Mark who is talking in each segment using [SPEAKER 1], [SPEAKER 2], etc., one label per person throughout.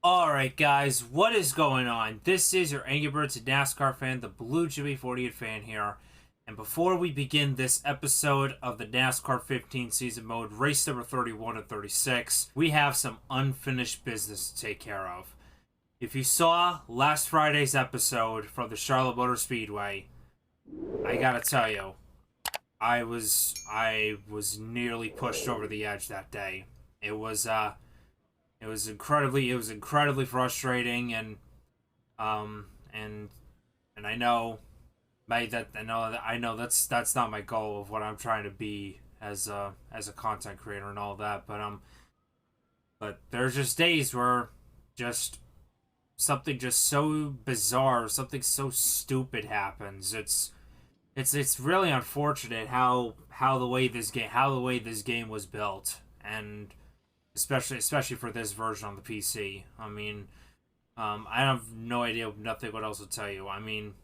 [SPEAKER 1] Alright guys, what is going on? This is your Angry Birds NASCAR fan, the Blue Jimmy 48 fan here. And before we begin this episode of the NASCAR 15 season mode, race number 31 and 36, we have some unfinished business to take care of. If you saw last Friday's episode from the Charlotte Motor Speedway, I gotta tell you, I was nearly pushed over the edge that day. It was incredibly frustrating, and um and and I know that's not my goal of what I'm trying to be as a content creator and all that, but there's just days where just something just so bizarre, something so stupid happens. It's really unfortunate how the way this game was built, and especially for this version on the PC. I mean, I have no idea, nothing what else to tell you. I mean,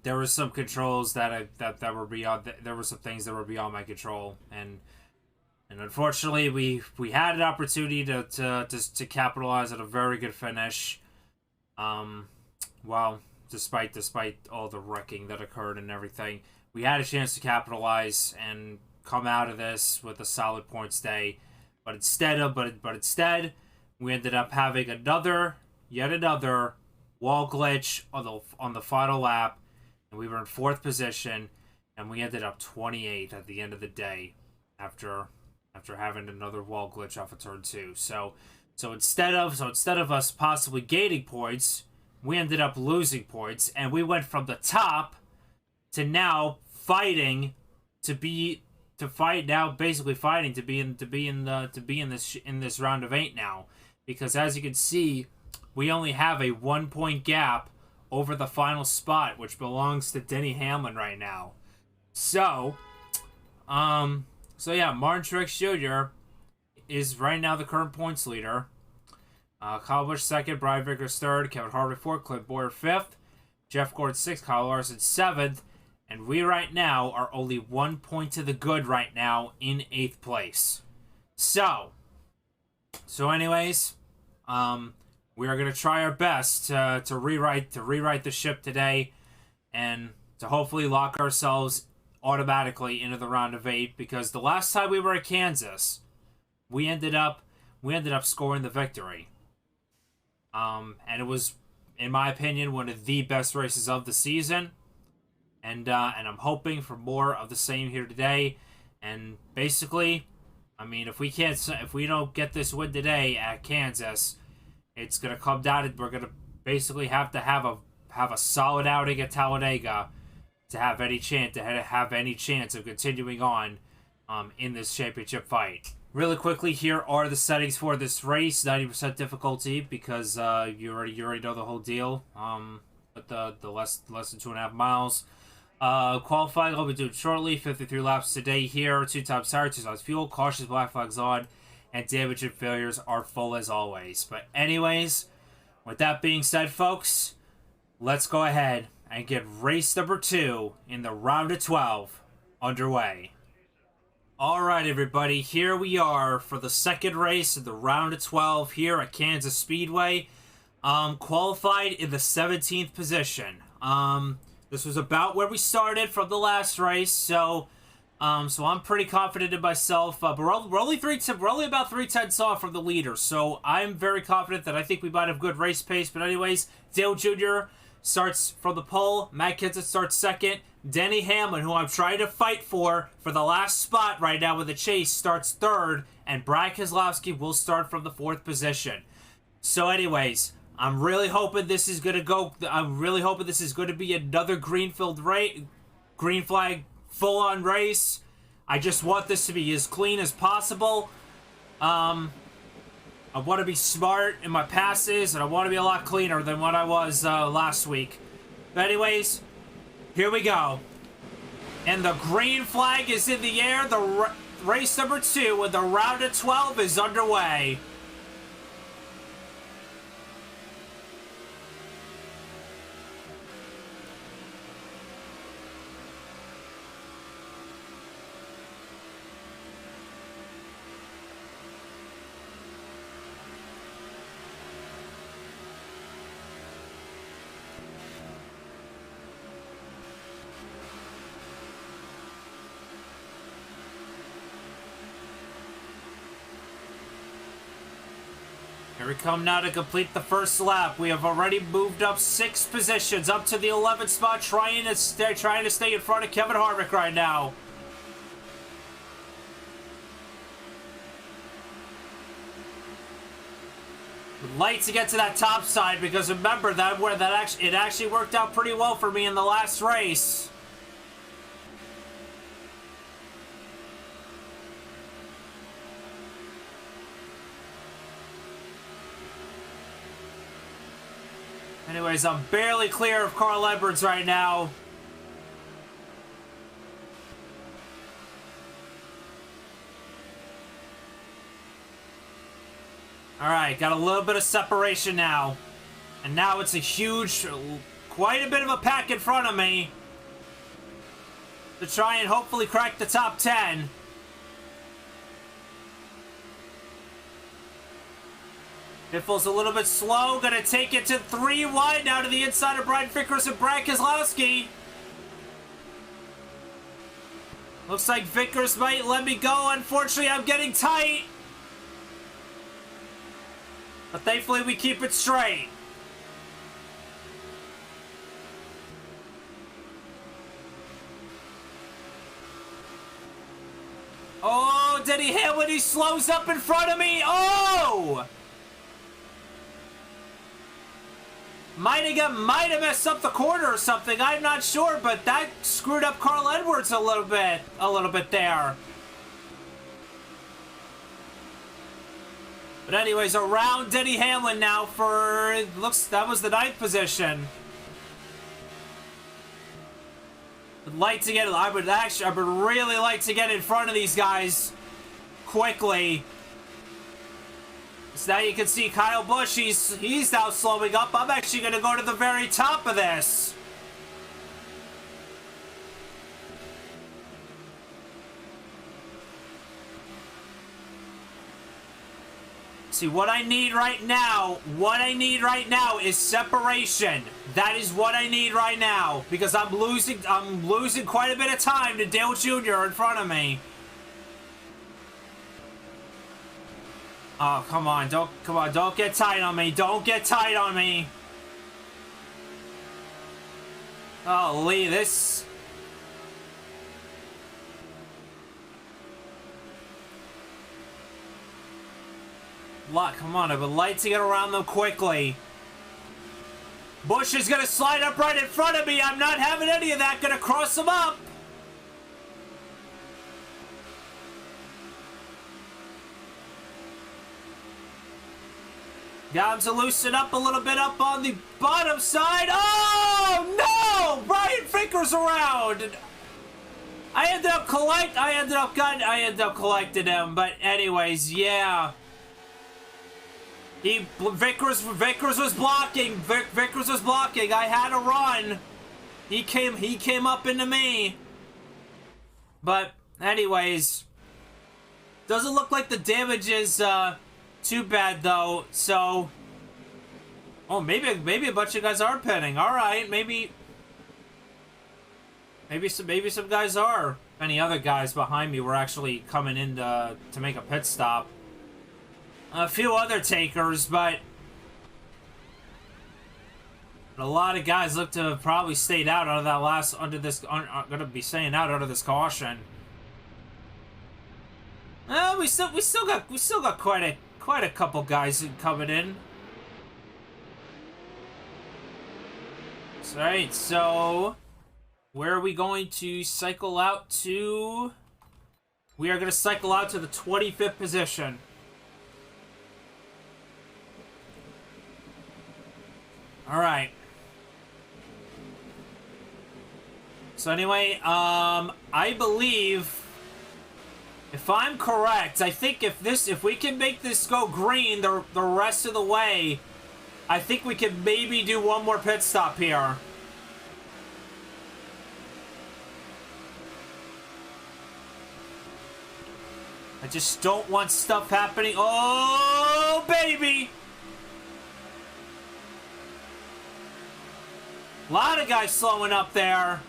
[SPEAKER 1] there were some controls that were beyond. There were some things that were beyond my control, and unfortunately, we had an opportunity to capitalize on a very good finish. Well, despite all the wrecking that occurred and everything, we had a chance to capitalize and come out of this with a solid points day. But instead, we ended up having yet another wall glitch on the final lap, and we were in fourth position, and we ended up 28th at the end of the day, after having another wall glitch off of turn two. So instead of us possibly gaining points, we ended up losing points, and we went from the top to now fighting to be basically fighting to be in this round of 8 now, because as you can see, we only have a 1 point gap over the final spot, which belongs to Denny Hamlin right now. So yeah, Martin Truex Jr. is right now the current points leader. Kyle Busch second, Brian Vickers third, Kevin Harvick fourth, Clint Bowyer fifth, Jeff Gordon sixth, Kyle Larson seventh. And we right now are only 1 point to the good right now in 8th place. So anyways, we are gonna try our best to rewrite the ship today, and to hopefully lock ourselves automatically into the round of 8. Because the last time we were at Kansas, we ended up scoring the victory. And it was, in my opinion, one of the best races of the season. And I'm hoping for more of the same here today. And basically, I mean, if we don't get this win today at Kansas, it's gonna come down to, we're gonna basically have to have a solid outing at Talladega to have any chance of continuing on in this championship fight. Really quickly, here are the settings for this race: 90% difficulty, because you already know the whole deal. But the less than 2.5 miles. Qualifying, I'll be doing shortly. 53 laps today here. 2 times tire, 2 times fuel. Cautious black flags on. And damage and failures are full as always. But anyways, with that being said, folks, let's go ahead and get race number 2 in the round of 12 underway. Alright, everybody, here we are for the second race of the round of 12 here at Kansas Speedway. Qualified in the 17th position. This was about where we started from the last race, so I'm pretty confident in myself. But we're only about 3/10 off from the leader, so I'm very confident that I think we might have good race pace. But anyways, Dale Jr. starts from the pole. Matt Kenseth starts second. Denny Hamlin, who I'm trying to fight for the last spot right now with the chase, starts third, and Brad Keselowski will start from the 4th position. So anyways, I'm really hoping this is going to be another green flag full-on race. I just want this to be as clean as possible. I want to be smart in my passes, and I want to be a lot cleaner than what I was last week. But anyways, here we go. And the green flag is in the air. The race number 2 with the round of 12 is underway. Here we come now to complete the first lap. We have already moved up 6 positions, up to the 11th spot, trying to stay in front of Kevin Harvick right now. Would like to get to that top side because remember that it actually worked out pretty well for me in the last race. Anyways, I'm barely clear of Carl Edwards right now. Alright, got a little bit of separation now. And now it's a huge, quite a bit of a pack in front of me to try and hopefully crack the top 10. Biffle's a little bit slow. Gonna take it to 3 wide now to the inside of Brian Vickers and Brad Keselowski. Looks like Vickers might let me go. Unfortunately, I'm getting tight. But thankfully, we keep it straight. Oh, Denny Hamlin, he slows up in front of me. Oh! Might have messed up the corner or something. I'm not sure, but that screwed up Carl Edwards a little bit there. But anyways, around Denny Hamlin now for that was the 9th position. I would really like to get in front of these guys quickly. So now you can see Kyle Busch, he's now slowing up. I'm actually going to go to the very top of this. See, what I need right now is separation. That is what I need right now because I'm losing quite a bit of time to Dale Jr. in front of me. Oh, come on, don't get tight on me. Don't get tight on me. Oh, Lee, this... Come on, I would like to get around them quickly. Busch is gonna slide up right in front of me. I'm not having any of that. Gonna cross him up. Got him to loosen up a little bit up on the bottom side. Oh, no! Brian Vickers around. I ended up collecting him, but anyways, yeah. Vickers was blocking. Vickers was blocking. I had to run. He came up into me. But anyways, doesn't look like the damage is too bad though. So, oh, maybe a bunch of guys are pitting. All right, maybe some guys are. Any other guys behind me were actually coming in to make a pit stop. A few other takers, but a lot of guys look to have probably stayed out under that last gonna be staying out under this caution. We still got quite a couple guys coming in. Alright, so where are we going to cycle out to? We are going to cycle out to the 25th position. Alright. So anyway, I believe, if I'm correct, I think if we can make this go green the rest of the way, I think we can maybe do one more pit stop here. I just don't want stuff happening. Oh, baby! A lot of guys slowing up there.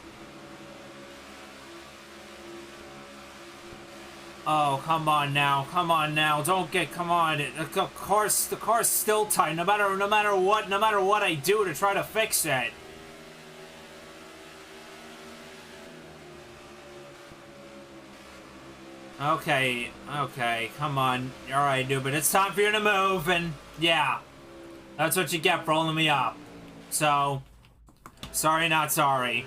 [SPEAKER 1] Oh, come on now. Come on now. Don't get, come on. The car's still tight no matter what I do to try to fix it. Okay, come on. Alright, dude, but it's time for you to move, and yeah. That's what you get for holding me up. So, sorry, not sorry.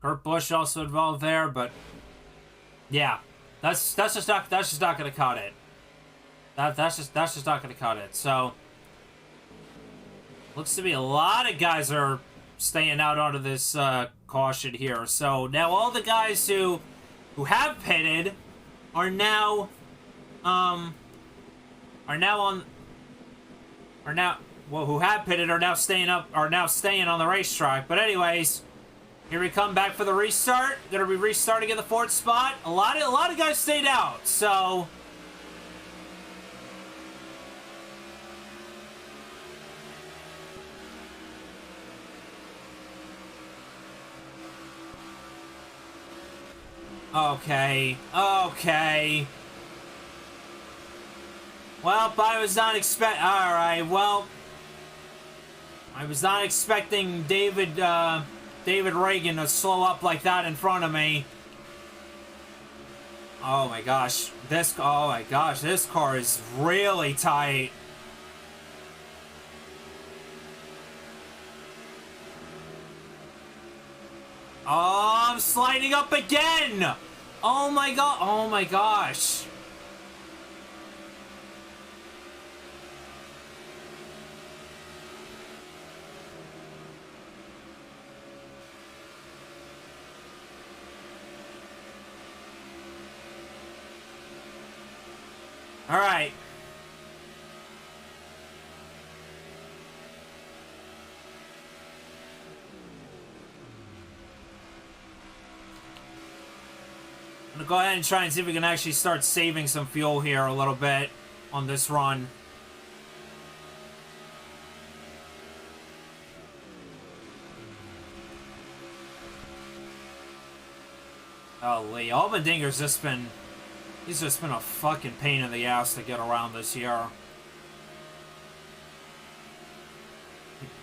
[SPEAKER 1] Kurt Busch also involved there, but yeah, that's just not gonna cut it. That's just not gonna cut it. So looks to be a lot of guys are staying out onto this caution here. So now all the guys who have pitted are now who have pitted are now staying on the racetrack. But anyways, here we come back for the restart. Gonna be restarting in the fourth spot. A lot of guys stayed out, so okay. Well, I was not alright, well, I was not expecting David Reagan to slow up like that in front of me. Oh my gosh, this car is really tight. Oh, I'm sliding up again. Oh my gosh. All right. I'm gonna go ahead and try and see if we can actually start saving some fuel here a little bit on this run. Holy, Allmendinger's he's just been a fucking pain in the ass to get around this year.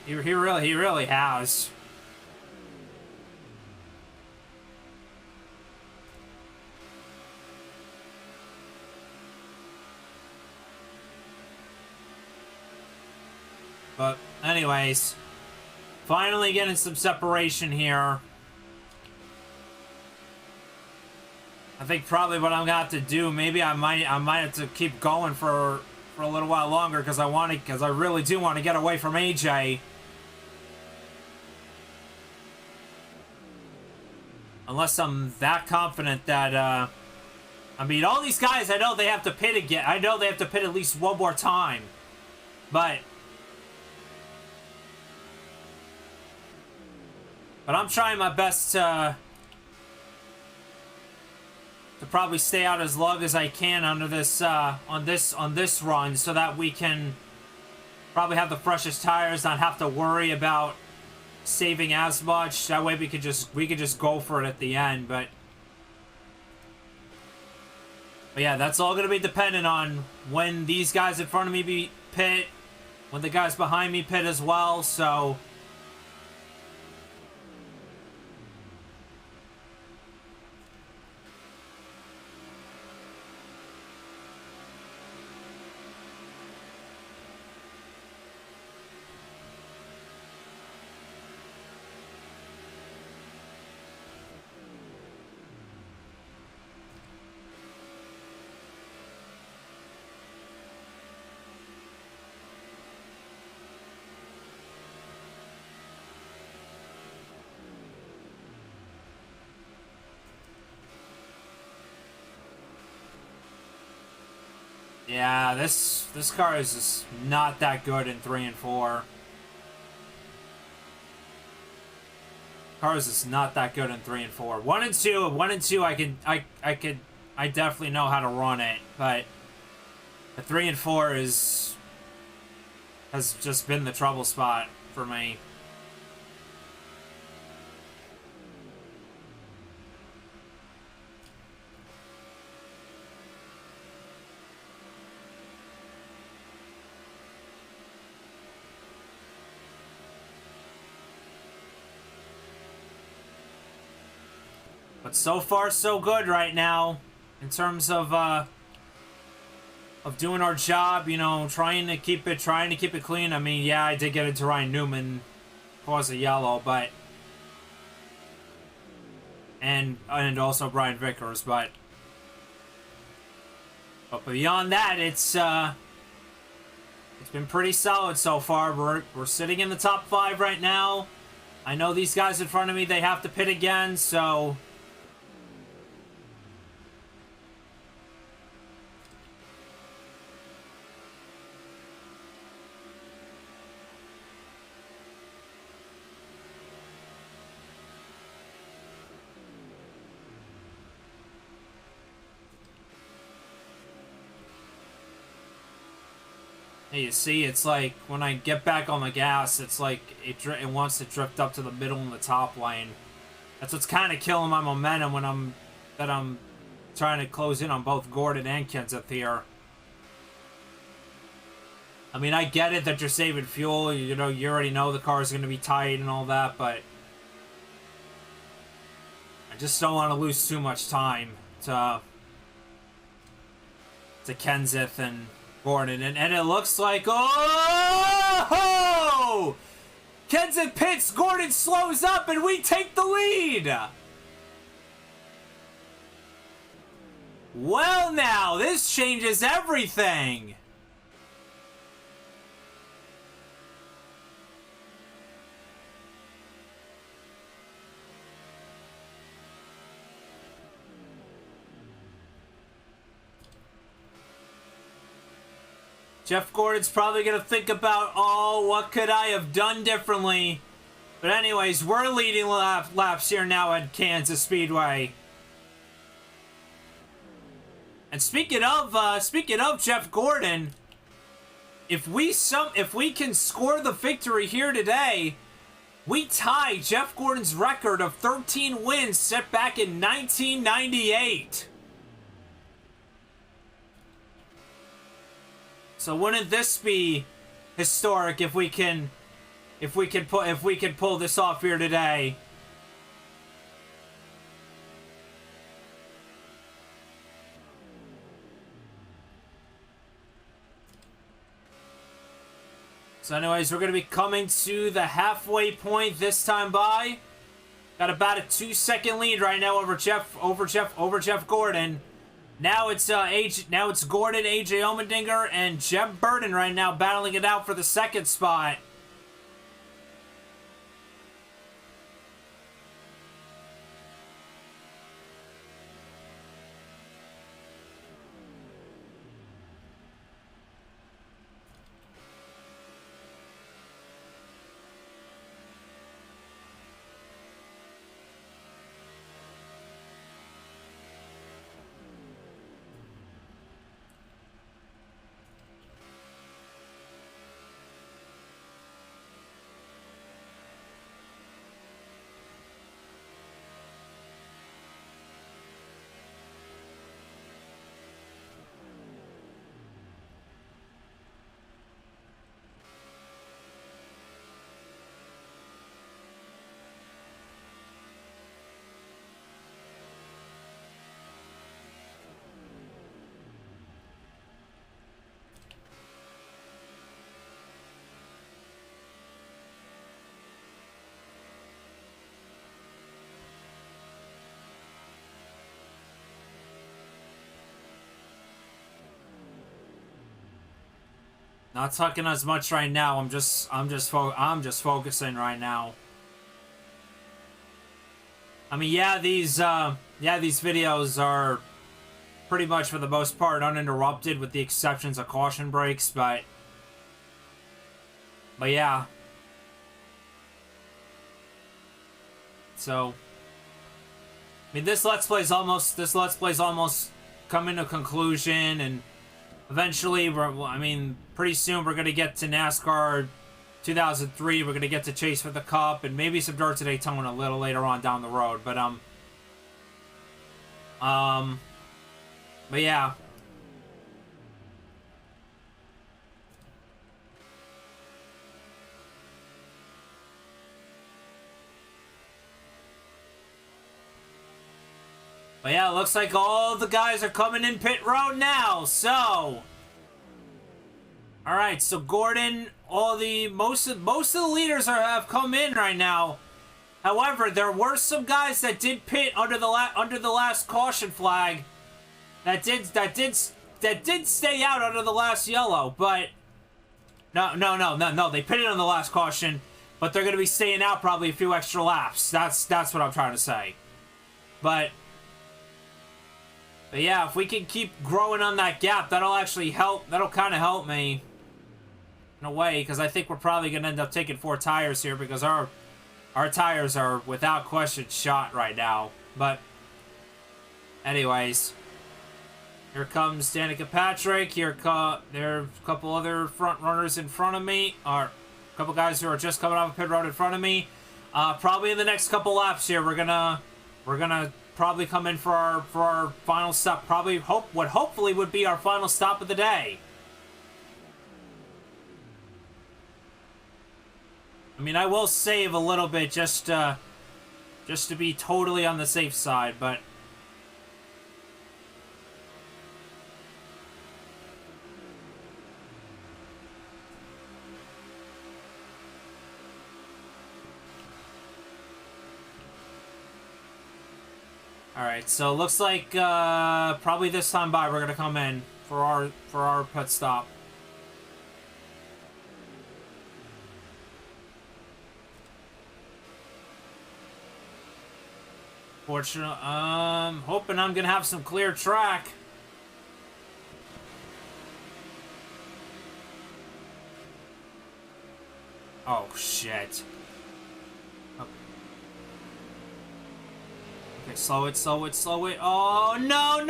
[SPEAKER 1] He really has. But anyways, finally getting some separation here. I think probably what I'm gonna have to do, maybe I might have to keep going for a little while longer because I really do want to get away from AJ. Unless I'm that confident that I mean, all these guys, I know they have to pit again. I know they have to pit at least one more time. But I'm trying my best to probably stay out as long as I can under this on this run, so that we can probably have the freshest tires, not have to worry about saving as much. That way we could just go for it at the end. But yeah, that's all gonna be dependent on when these guys in front of me pit, when the guys behind me pit as well. So yeah, this car is just not that good in 3 and 4. Car is just not that good in 3 and 4. 1 and 2, I definitely know how to run it, but the 3 and 4 has just been the trouble spot for me. But so far, so good right now in terms of doing our job. You know, trying to keep it clean. I mean, yeah, I did get into Ryan Newman, cause a yellow, but and also Brian Vickers, but beyond that, it's been pretty solid so far. We're sitting in the top 5 right now. I know these guys in front of me, they have to pit again, so hey, you see, it's like when I get back on the gas, it's like it wants to drift up to the middle in the top lane. That's what's kind of killing my momentum when I'm trying to close in on both Gordon and Kenseth here. I mean, I get it that you're saving fuel. You know, you already know the car is going to be tight and all that, but I just don't want to lose too much time to Kenseth and Gordon, and it looks like, oh! Kenseth pits, Gordon slows up, and we take the lead! Well now, this changes everything! Jeff Gordon's probably going to think about, oh, what could I have done differently? But anyways, we're leading laps here now at Kansas Speedway. And speaking of Jeff Gordon, if we can score the victory here today, we tie Jeff Gordon's record of 13 wins set back in 1998. So wouldn't this be historic if we can pull this off here today? So anyways, we're going to be coming to the halfway point this time by. Got about a 2-second lead right now over Jeff Gordon. Now it's Gordon, AJ Allmendinger, and Jeb Burton right now battling it out for the second spot. Not talking as much right now. I'm just focusing right now. I mean, yeah, these videos are pretty much for the most part uninterrupted with the exceptions of caution breaks, but yeah. So I mean, this let's play's almost coming to a conclusion, and eventually pretty soon we're gonna get to NASCAR 2003. We're gonna get to chase for the Cup and maybe some dirt to Daytona a little later on down the road. But yeah. But yeah, it looks like all the guys are coming in pit road now, so... Alright, so Gordon, most of the leaders have come in right now. However, there were some guys that did pit under the last caution flag that did stay out under the last yellow, but no, they pitted on the last caution, but they're going to be staying out probably a few extra laps. That's what I'm trying to say. But yeah, if we can keep growing on that gap, that'll actually help. That'll kind of help me in a way, because I think we're probably going to end up taking 4 tires here, because our tires are without question shot right now. But anyways, here comes Danica Patrick. There are a couple other front runners in front of me, or a couple guys who are just coming off a pit road in front of me. Probably in the next couple laps here, we're gonna probably come in for our final stop. Probably hopefully would be our final stop of the day. I mean, I will save a little bit just to be totally on the safe side, but alright, so it looks like probably this time by we're gonna come in for our pit stop. Fortunately, hoping I'm gonna have some clear track. Oh shit. Okay, slow it. Oh no!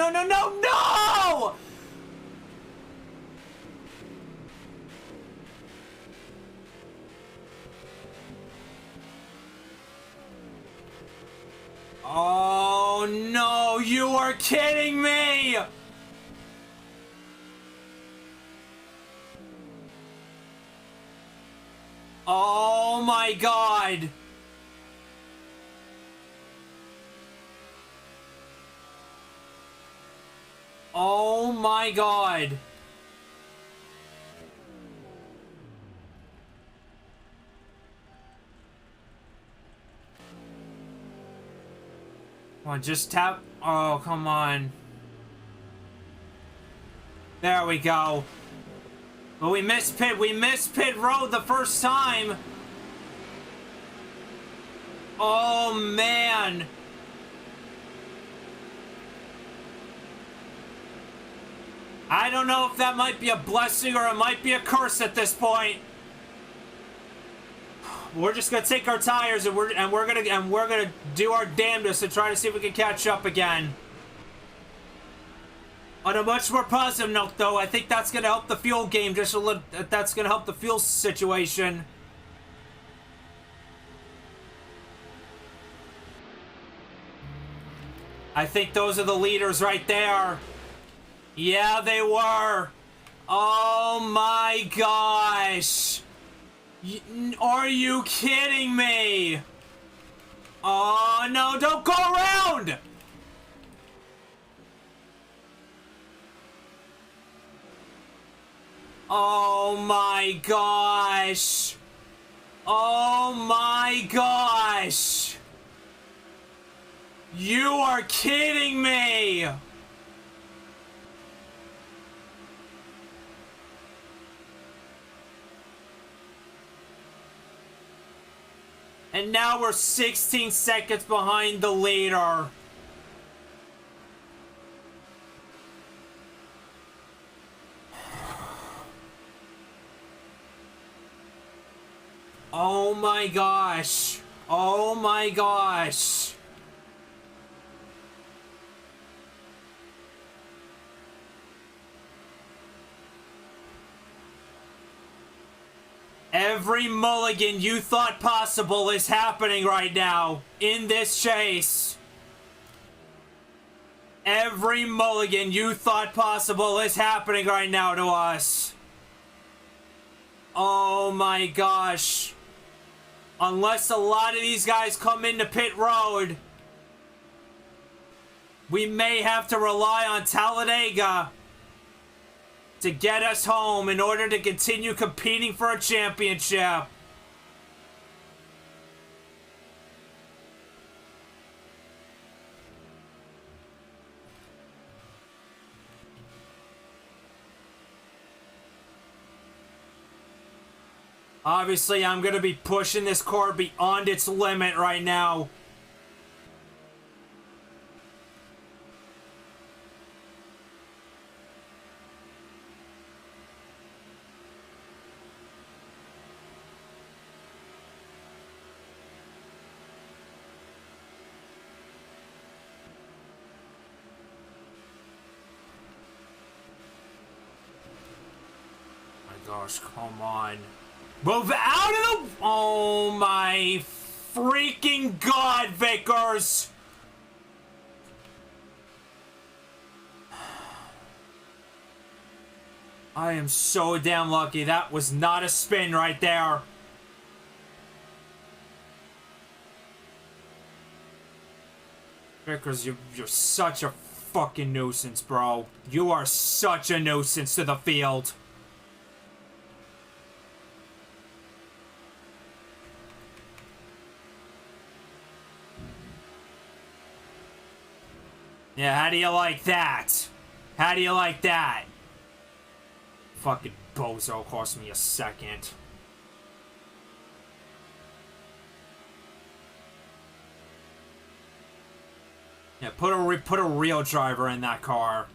[SPEAKER 1] Oh no, you are kidding me! Oh my god! Oh my god! Come on, just tap. Oh, come on. There we go. But we missed pit road the first time. Oh, man. I don't know if that might be a blessing or it might be a curse at this point. We're just gonna take our tires and we're gonna do our damnedest to try to see if we can catch up again. On a much more positive note, though, I think that's gonna help the fuel game just a little. That's gonna help the fuel situation. I think those are the leaders right there. Yeah, they were. Oh my gosh. Are you kidding me? Oh no, don't go around! Oh my gosh. Oh my gosh. You are kidding me! And now we're 16 seconds behind the leader. Oh my gosh. Oh my gosh. Every mulligan you thought possible is happening right now in this chase. Every mulligan you thought possible is happening right now to us. Oh my gosh. Unless a lot of these guys come into pit road, We may have to rely on Talladega to get us home in order to continue competing for a championship. Obviously, I'm going to be pushing this car beyond its limit right now. My gosh, come on. Move out of the... Oh my freaking god, Vickers! I am so damn lucky. That was not a spin right there. Vickers, you're such a fucking nuisance, bro. You are such a nuisance to the field. Yeah, how do you like that? How do you like that? Fucking bozo cost me a second. Yeah, put a real driver in that car.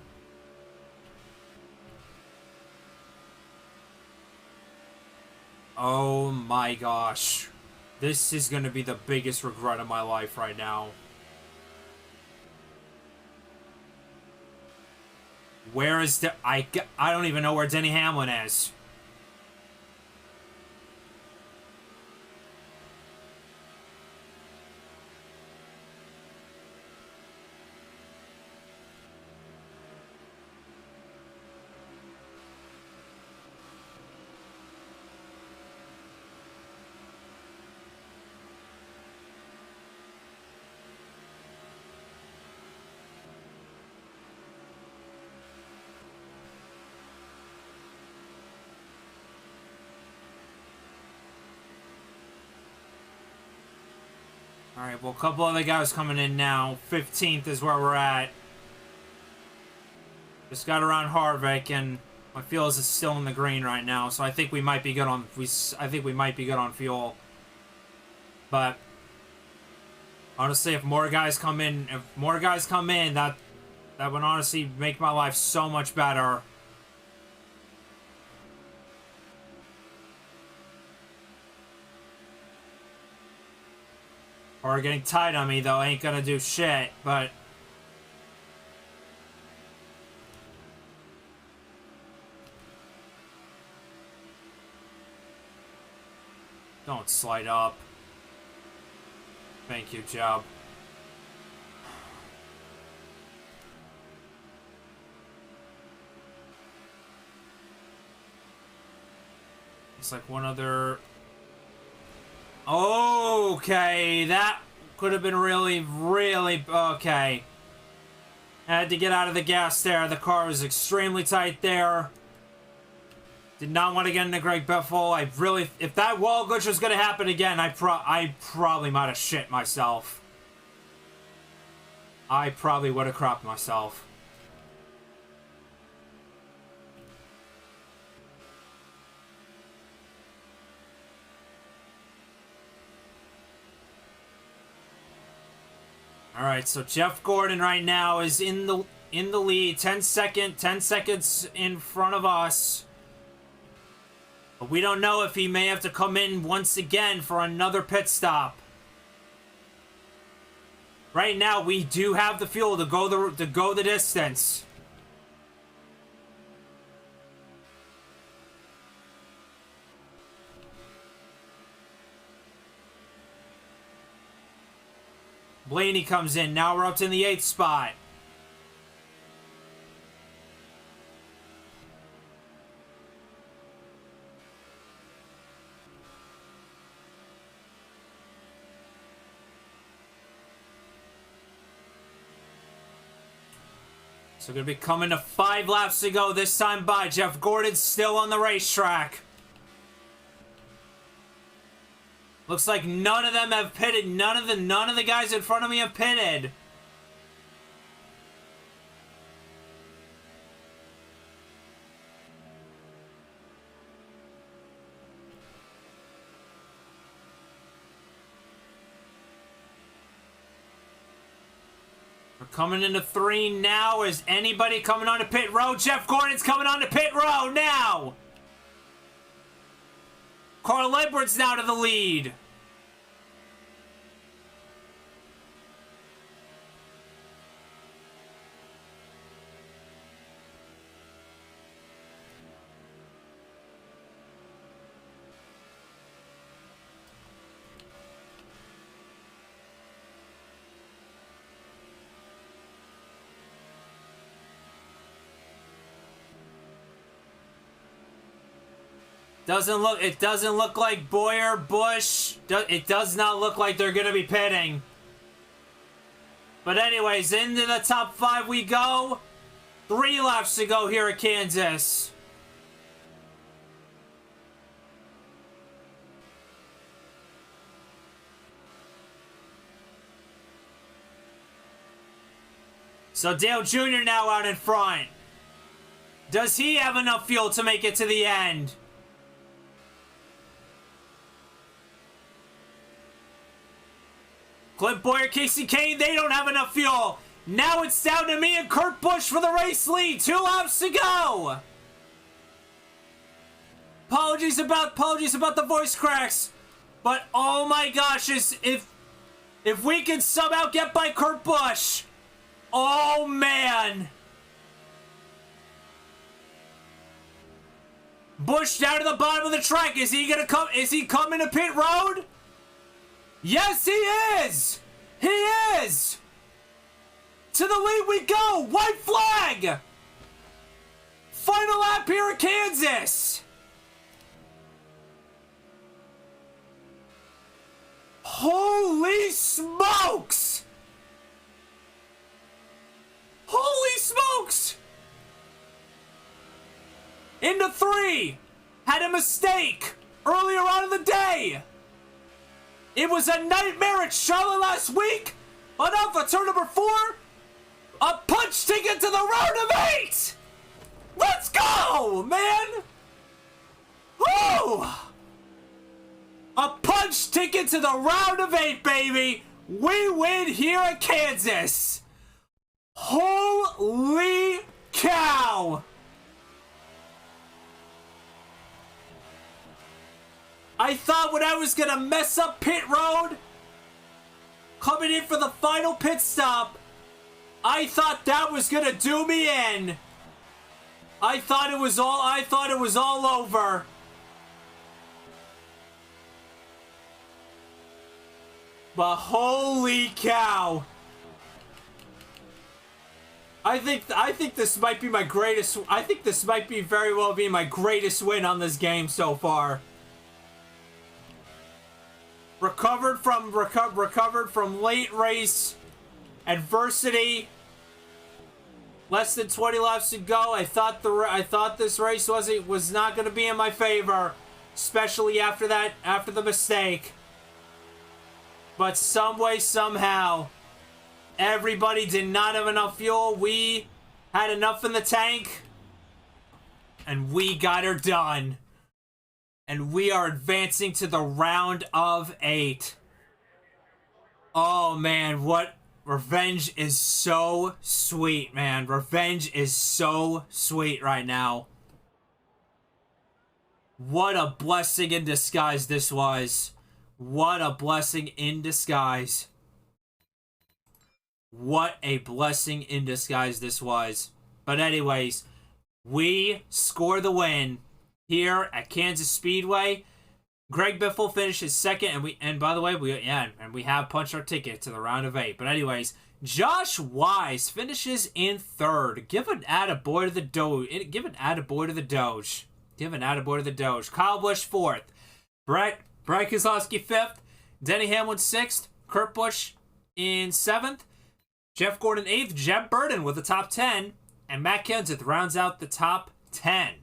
[SPEAKER 1] Oh my gosh. This is gonna be the biggest regret of my life right now. Where is the... I don't even know where Denny Hamlin is. Alright, well, a couple other guys coming in now. 15th is where we're at. Just got around Harvick, and my fuels is still in the green right now, so I think we might be good on... I think we might be good on fuel. But honestly, if more guys come in, that would honestly make my life so much better. Or getting tight on me, though, ain't gonna do shit, but... Don't slide up. Thank you, Job. It's like one other... Okay, that could have been really, really... Okay. I had to get out of the gas there. The car was extremely tight there. Did not want to get into Greg Biffle. I really... If that wall glitch was going to happen again, I probably might have shit myself. I probably would have crapped myself. All right, so Jeff Gordon right now is in the lead, 10 seconds in front of us. But we don't know if he may have to come in once again for another pit stop. Right now, we do have the fuel to go the distance. Blaney comes in. Now we're up to the 8th spot. So going to be coming to 5 laps to go this time by. Jeff Gordon's still on the racetrack. Looks like none of them have pitted. None of the guys in front of me have pitted. We're coming into 3 now. Is anybody coming on to pit road? Jeff Gordon's coming on to pit road now. Carl Edwards now to the lead. It doesn't look like Boyer, Bush. It does not look like they're going to be pitting. But anyways, into the top 5 we go. 3 laps to go here at Kansas. So Dale Jr. now out in front. Does he have enough fuel to make it to the end? Clint Boyer, Casey Kane, they don't have enough fuel. Now it's down to me and Kurt Busch for the race lead. 2 laps to go. Apologies about the voice cracks. But oh my gosh, if we can somehow get by Kurt Busch. Oh man. Busch down to the bottom of the track. Is he coming to pit road? Yes, he is! He is! To the lead we go! White flag! Final lap here at Kansas! Holy smokes! Holy smokes! Into 3! Had a mistake earlier on in the day! It was a nightmare at Charlotte last week. But off of turn number 4, a punch ticket to the round of 8. Let's go, man. Woo! A punch ticket to the round of 8, baby. We win here at Kansas. Holy cow. I thought when I was going to mess up pit road, coming in for the final pit stop, I thought that was going to do me in. I thought it was all over. But holy cow. I think this might be my greatest, I think this might be very well be my greatest win on this game so far. Recovered from late race adversity. Less than 20 laps to go. I thought this race was not going to be in my favor, especially after the mistake. But some way, somehow, everybody did not have enough fuel. We had enough in the tank, and we got her done. And we are advancing to the round of 8. Oh, man, what... Revenge is so sweet, man. Revenge is so sweet right now. What a blessing in disguise this was. What a blessing in disguise. What a blessing in disguise this was. But anyways, we score the win here at Kansas Speedway. Greg Biffle finishes second, and by the way, we have punched our ticket to the round of 8. But anyways, Josh Wise finishes in third. Give an attaboy to the Doge. Give an attaboy to the Doge. Give an attaboy to the Doge. Kyle Busch fourth. Brett Keselowski fifth. Denny Hamlin sixth. Kurt Busch in seventh. Jeff Gordon eighth. Jeb Burton with the top 10. and Matt Kenseth rounds out the top 10.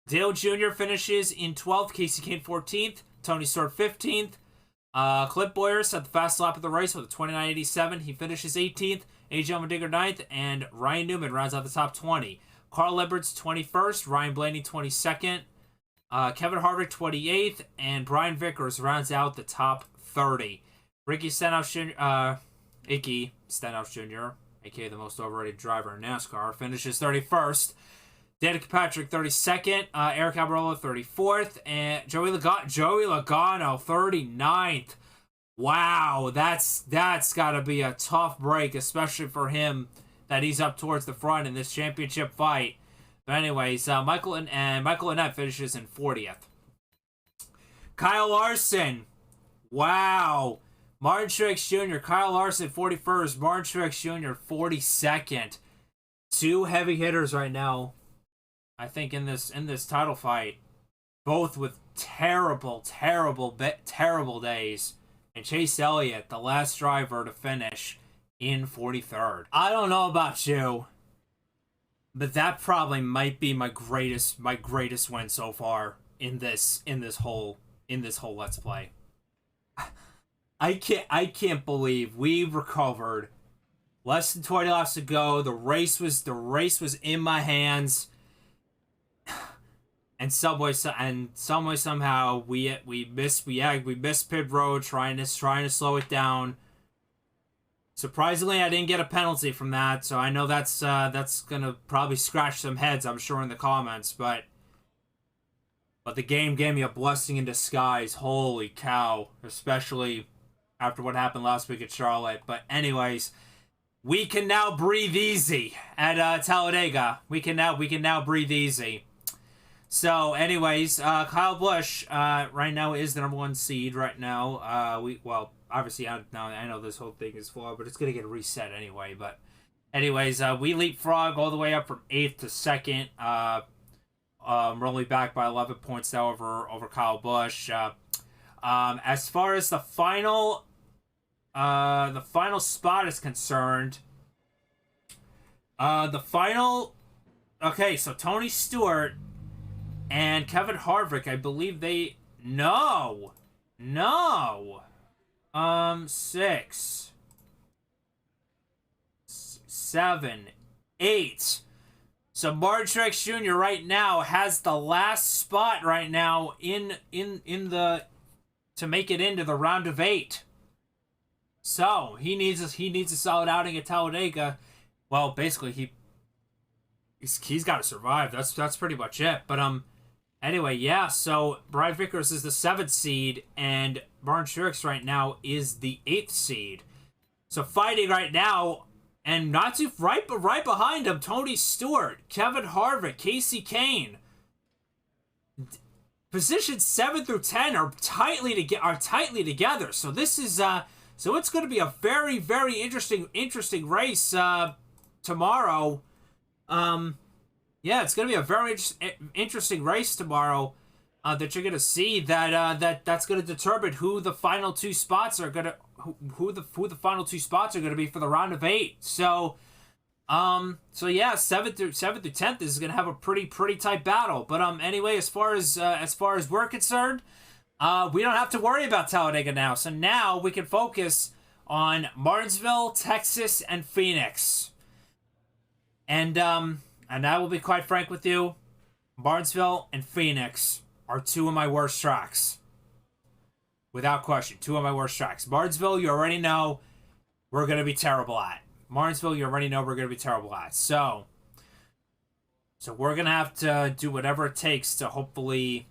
[SPEAKER 1] Dale Jr. finishes in 12th, Casey Kane 14th, Tony Stewart 15th. Clint Boyers had the fast lap of the race with a 29.87. He finishes 18th. AJ Allmendinger 9th, and Ryan Newman rounds out the top 20. Carl Edwards 21st, Ryan Blaney 22nd, Kevin Harvick 28th, and Brian Vickers rounds out the top 30. Ricky Stenhouse Jr., Icky Stenhouse Jr., aka the most overrated driver in NASCAR, finishes 31st. Danica Patrick 32nd, Eric Almirola 34th, and Joey Logano 39th. Wow, that's got to be a tough break, especially for him that he's up towards the front in this championship fight. But anyways, Michael Annett finishes in 40th. Kyle Larson, wow. Martin Truex Jr., Kyle Larson 41st, Martin Truex Jr. 42nd. Two heavy hitters right now, I think, in this title fight, both with terrible days. And Chase Elliott, the last driver to finish in 43rd. I don't know about you, but that probably might be my greatest win so far in this whole Let's Play. I can't believe we've recovered. Less than 20 laps to go. The race was in my hands. And somehow we missed pit road trying to slow it down. Surprisingly, I didn't get a penalty from that, so I know that's gonna probably scratch some heads, I'm sure, in the comments, but the game gave me a blessing in disguise. Holy cow, especially after what happened last week at Charlotte. But anyways, we can now breathe easy at Talladega. We can now breathe easy. So, anyways, Kyle Busch right now is the number 1 seed right now. Obviously, I know this whole thing is flawed, but it's gonna get reset anyway. But, anyways, we leapfrog all the way up from 8th to 2nd. We're only back by 11 points now over Kyle Busch. As far as the final spot is concerned, okay, so Tony Stewart and Kevin Harvick, I believe they... No! 6, 7, 8. So Martin Truex Jr. right now has the last spot right now in the... to make it into the round of 8. So, he needs a solid outing at Talladega. Well, basically, he's got to survive. That's pretty much it. But, anyway, yeah, so Brian Vickers is the 7th seed, and Martin Truex right now is the 8th seed. So fighting right now, and not too right behind him, Tony Stewart, Kevin Harvick, Casey Kane. Positions 7 through 10 are tightly together. So this is so it's going to be a very, very interesting race tomorrow. Yeah, it's going to be a very interesting race tomorrow that you're going to see that's going to determine who the final 2 spots are going to who the final 2 spots are going to be for the round of 8. So yeah, 7th through 10th is going to have a pretty tight battle. But anyway, as far as we're concerned, we don't have to worry about Talladega now. So now we can focus on Martinsville, Texas, and Phoenix. And I will be quite frank with you, Martinsville and Phoenix are 2 of my worst tracks. Without question, 2 of my worst tracks. Martinsville, you already know we're going to be terrible at. Martinsville, you already know we're going to be terrible at. So we're going to have to do whatever it takes to hopefully,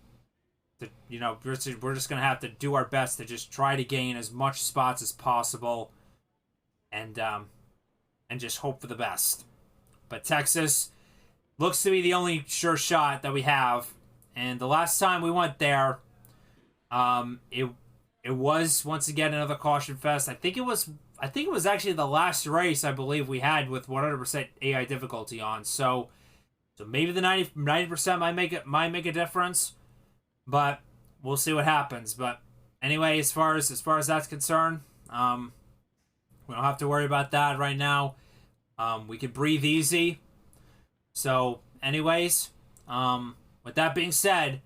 [SPEAKER 1] we're just going to have to do our best to just try to gain as much spots as possible and just hope for the best. But Texas looks to be the only sure shot that we have. And the last time we went there, it was once again another caution fest. I think it was actually the last race I believe we had with 100% AI difficulty on. So maybe the 90% might make a difference, but we'll see what happens. But anyway, as far as that's concerned, we don't have to worry about that right now. We can breathe easy. So, anyways, with that being said,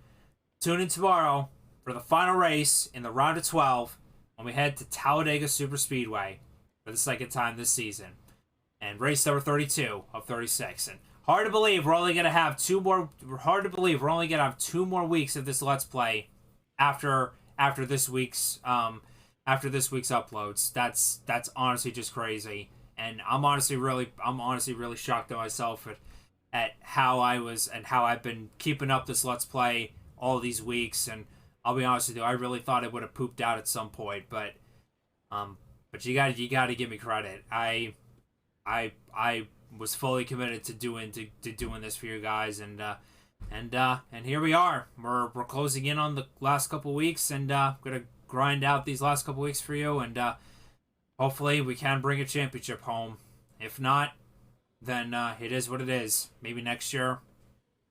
[SPEAKER 1] tune in tomorrow for the final race in the round of 12 when we head to Talladega Superspeedway for the second time this season. And race number 32 of 36. And hard to believe we're only gonna have two more weeks of this Let's Play after this week's uploads. That's honestly just crazy. And I'm honestly really shocked at myself at how I've been keeping up this Let's Play all these weeks. And I'll be honest with you, I really thought it would have pooped out at some point, but you gotta give me credit. I was fully committed to doing this for you guys, and here we are. We're closing in on the last couple weeks, and gonna grind out these last couple weeks for you, and hopefully we can bring a championship home. If not, then it is what it is. Maybe next year,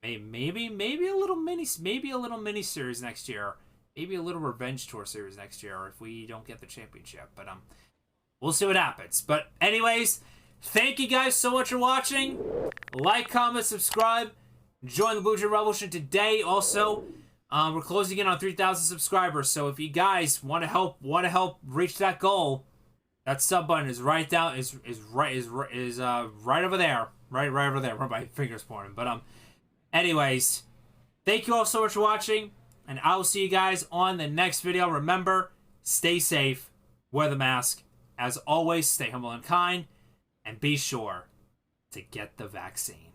[SPEAKER 1] maybe a little mini series next year. Maybe a little revenge tour series next year if we don't get the championship. But we'll see what happens. But anyways, thank you guys so much for watching. Like, comment, subscribe. Join the Blue Jay Revolution today. Also, we're closing in on 3,000 subscribers. So if you guys want to help reach that goal, that sub button is right down right over there. Right over there where my finger's pointing. But anyways, thank you all so much for watching. And I will see you guys on the next video. Remember, stay safe, wear the mask. As always, stay humble and kind, and be sure to get the vaccine.